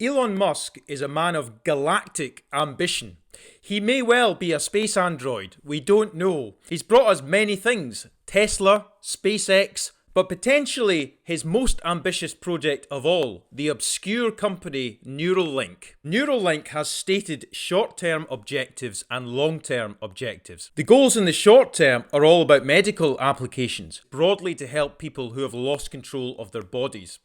Elon Musk is a man of galactic ambition. He may well be a space android, we don't know. He's brought us many things: Tesla, SpaceX, but potentially his most ambitious project of all, the obscure company Neuralink. Neuralink has stated short-term objectives and long-term objectives. The goals in the short term are all about medical applications, broadly to help people who have lost control of their bodies.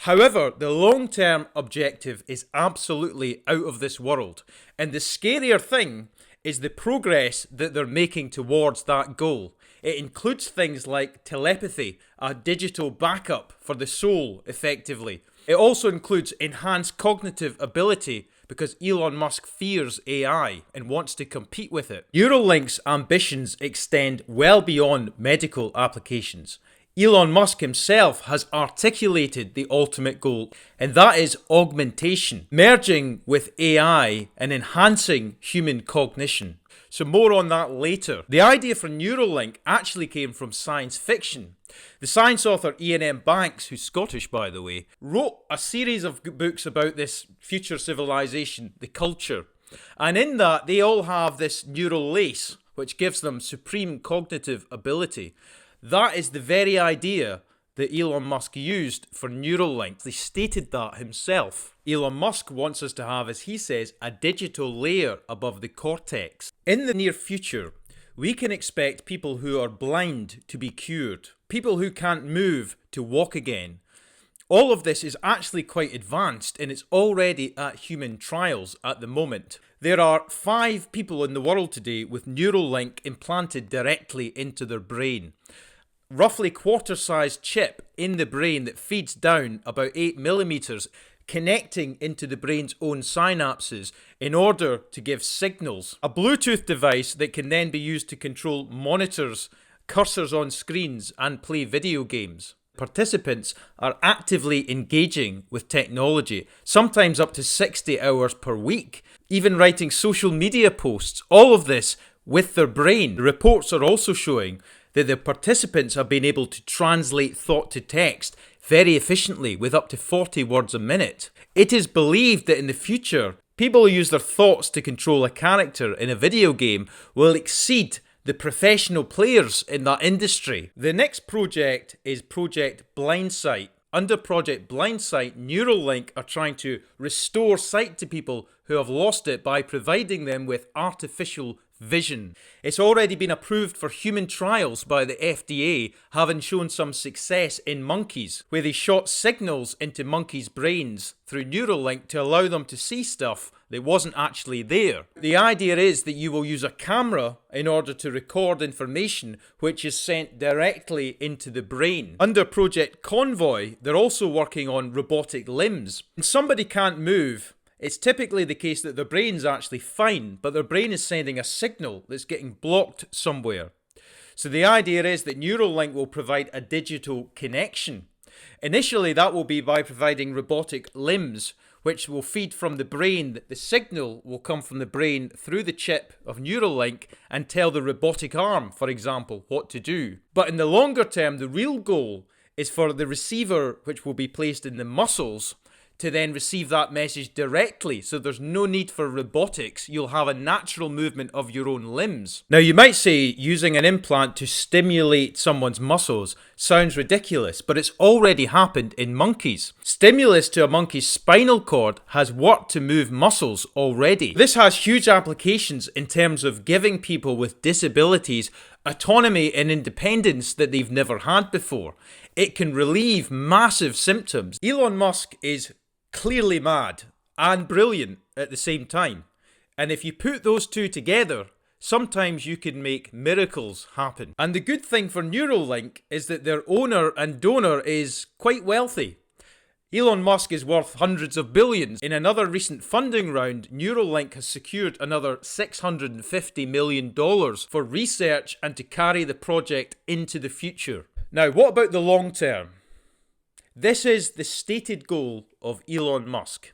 However, the long-term objective is absolutely out of this world, and the scarier thing is the progress that they're making towards that goal. It includes things like telepathy, a digital backup for the soul, effectively. It also includes enhanced cognitive ability, because Elon Musk fears AI and wants to compete with it. Neuralink's ambitions extend well beyond medical applications. Elon Musk himself has articulated the ultimate goal, and that is augmentation, merging with AI and enhancing human cognition. So more on that later. The idea for Neuralink actually came from science fiction. The science author Ian M. Banks, who's Scottish by the way, wrote a series of books about this future civilization, the culture. And in that, they all have this neural lace, which gives them supreme cognitive ability. That is the very idea that Elon Musk used for Neuralink. He stated that himself. Elon Musk wants us to have, as he says, a digital layer above the cortex. In the near future, we can expect people who are blind to be cured, people who can't move to walk again. All of this is actually quite advanced, and it's already at human trials at the moment. There are 5 people in the world today with Neuralink implanted directly into their brain. Roughly quarter-sized chip in the brain that feeds down about 8 millimeters, connecting into the brain's own synapses in order to give signals. A Bluetooth device that can then be used to control monitors, cursors on screens, and play video games. Participants are actively engaging with technology, sometimes up to 60 hours per week, even writing social media posts, all of this with their brain. The reports are also showing that the participants have been able to translate thought to text very efficiently with up to 40 words a minute. It is believed that in the future, people who use their thoughts to control a character in a video game will exceed the professional players in that industry. The next project is Project Blindsight. Under Project Blindsight, Neuralink are trying to restore sight to people who have lost it by providing them with artificial vision. It's already been approved for human trials by the FDA, having shown some success in monkeys, where they shot signals into monkeys' brains through Neuralink to allow them to see stuff that wasn't actually there. The idea is that you will use a camera in order to record information which is sent directly into the brain. Under Project Convoy, they're also working on robotic limbs. When somebody can't move, it's typically the case that their brain's actually fine, but their brain is sending a signal that's getting blocked somewhere. So the idea is that Neuralink will provide a digital connection. Initially, that will be by providing robotic limbs, which will feed from the brain. The signal will come from the brain through the chip of Neuralink and tell the robotic arm, for example, what to do. But in the longer term, the real goal is for the receiver, which will be placed in the muscles, to then receive that message directly, so there's no need for robotics. You'll have a natural movement of your own limbs. Now you might say using an implant to stimulate someone's muscles sounds ridiculous, but it's already happened in monkeys. Stimulus to a monkey's spinal cord has worked to move muscles already. This has huge applications in terms of giving people with disabilities autonomy and independence that they've never had before. It can relieve massive symptoms. Elon Musk is clearly mad and brilliant at the same time. And if you put those two together, sometimes you can make miracles happen. And the good thing for Neuralink is that their owner and donor is quite wealthy. Elon Musk is worth hundreds of billions. In another recent funding round, Neuralink has secured another $650 million for research and to carry the project into the future. Now, what about the long term? This is the stated goal of Elon Musk.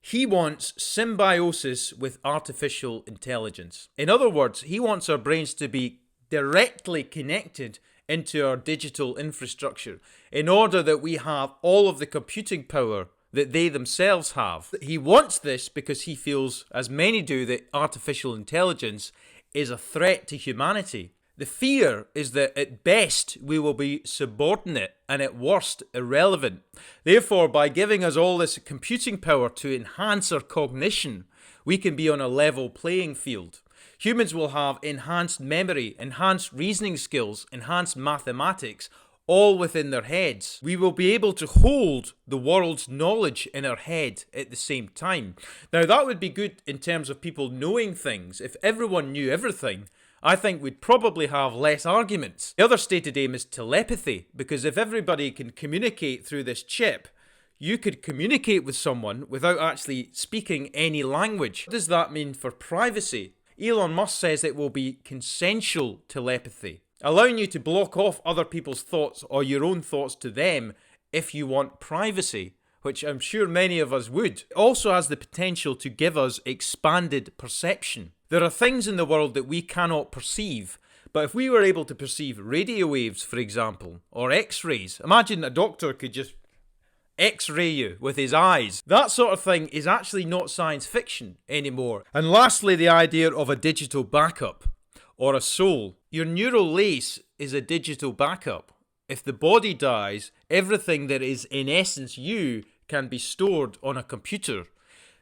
He wants symbiosis with artificial intelligence. In other words, he wants our brains to be directly connected into our digital infrastructure in order that we have all of the computing power that they themselves have. He wants this because he feels, as many do, that artificial intelligence is a threat to humanity. The fear is that at best we will be subordinate and at worst irrelevant. Therefore, by giving us all this computing power to enhance our cognition, we can be on a level playing field. Humans will have enhanced memory, enhanced reasoning skills, enhanced mathematics, all within their heads. We will be able to hold the world's knowledge in our head at the same time. Now, that would be good in terms of people knowing things. If everyone knew everything, I think we'd probably have less arguments. The other stated aim is telepathy, because if everybody can communicate through this chip, you could communicate with someone without actually speaking any language. What does that mean for privacy? Elon Musk says it will be consensual telepathy, allowing you to block off other people's thoughts or your own thoughts to them if you want privacy, which I'm sure many of us would. It also has the potential to give us expanded perception. There are things in the world that we cannot perceive, but if we were able to perceive radio waves, for example, or X-rays, imagine a doctor could just X-ray you with his eyes. That sort of thing is actually not science fiction anymore. And lastly, the idea of a digital backup, or a soul. Your neural lace is a digital backup. If the body dies, everything that is in essence you can be stored on a computer.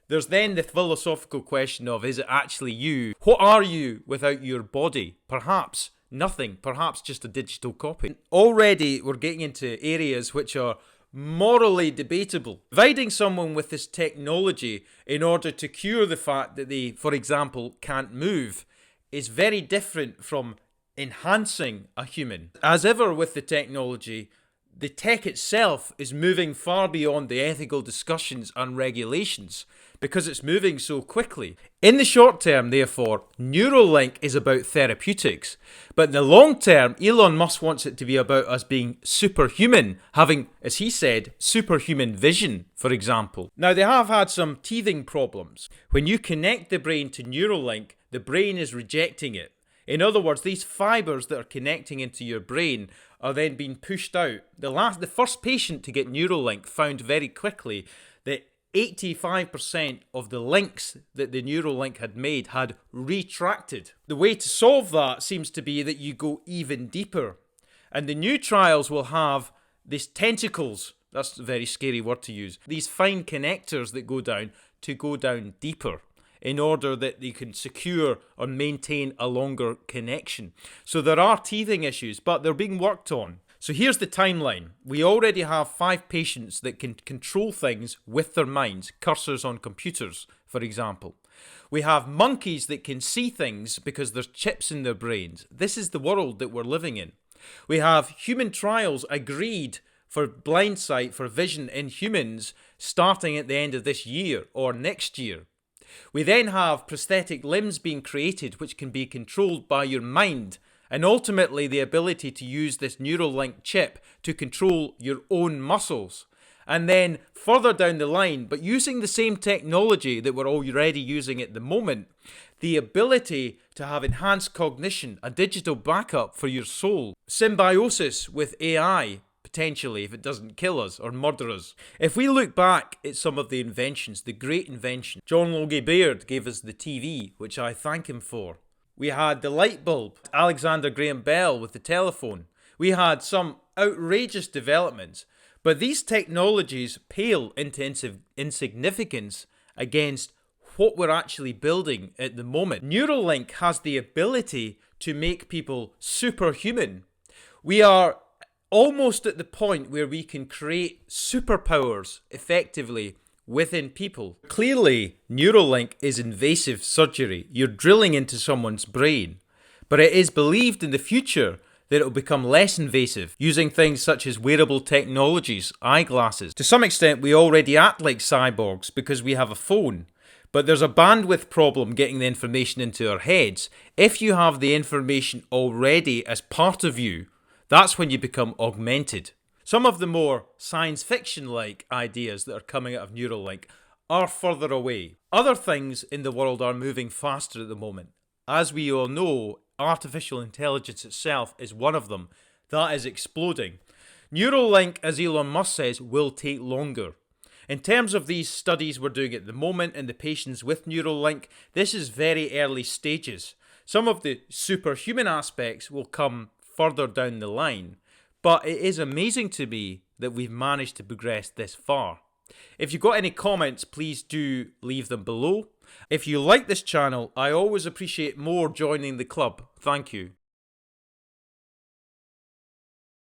There's then the philosophical question of, is it actually you? What are you without your body? Perhaps nothing, perhaps just a digital copy. Already we're getting into areas which are morally debatable. Providing someone with this technology in order to cure the fact that they, for example, can't move is very different from enhancing a human. As ever with the technology, the tech itself is moving far beyond the ethical discussions and regulations because it's moving so quickly. In the short term, therefore, Neuralink is about therapeutics. But in the long term, Elon Musk wants it to be about us being superhuman, having, as he said, superhuman vision, for example. Now, they have had some teething problems. When you connect the brain to Neuralink, the brain is rejecting it. In other words, these fibers that are connecting into your brain are then being pushed out. The first patient to get Neuralink found very quickly that 85% of the links that the Neuralink had made had retracted. The way to solve that seems to be that you go even deeper. And the new trials will have these tentacles, that's a very scary word to use, these fine connectors that go down deeper, in order that they can secure or maintain a longer connection. So there are teething issues, but they're being worked on. So here's the timeline. We already have 5 patients that can control things with their minds, cursors on computers, for example. We have monkeys that can see things because there's chips in their brains. This is the world that we're living in. We have human trials agreed for blind sight, for vision in humans, starting at the end of this year or next year. We then have prosthetic limbs being created which can be controlled by your mind, and ultimately the ability to use this Neuralink chip to control your own muscles. And then further down the line, but using the same technology that we're already using at the moment, the ability to have enhanced cognition, a digital backup for your soul, symbiosis with AI, potentially, if it doesn't kill us or murder us. If we look back at some of the inventions, the great invention, John Logie Baird gave us the TV, which I thank him for. We had the light bulb, Alexander Graham Bell with the telephone. We had some outrageous developments, but these technologies pale into insignificance against what we're actually building at the moment. Neuralink has the ability to make people superhuman. We are almost at the point where we can create superpowers effectively within people. Clearly, Neuralink is invasive surgery. You're drilling into someone's brain. But it is believed in the future that it will become less invasive, using things such as wearable technologies, eyeglasses. To some extent, we already act like cyborgs because we have a phone. But there's a bandwidth problem getting the information into our heads. If you have the information already as part of you, that's when you become augmented. Some of the more science fiction-like ideas that are coming out of Neuralink are further away. Other things in the world are moving faster at the moment. As we all know, artificial intelligence itself is one of them. That is exploding. Neuralink, as Elon Musk says, will take longer. In terms of these studies we're doing at the moment in the patients with Neuralink, this is very early stages. Some of the superhuman aspects will come further down the line, but it is amazing to me that we've managed to progress this far. If you've got any comments, please do leave them below. If you like this channel, I always appreciate more joining the club. Thank you.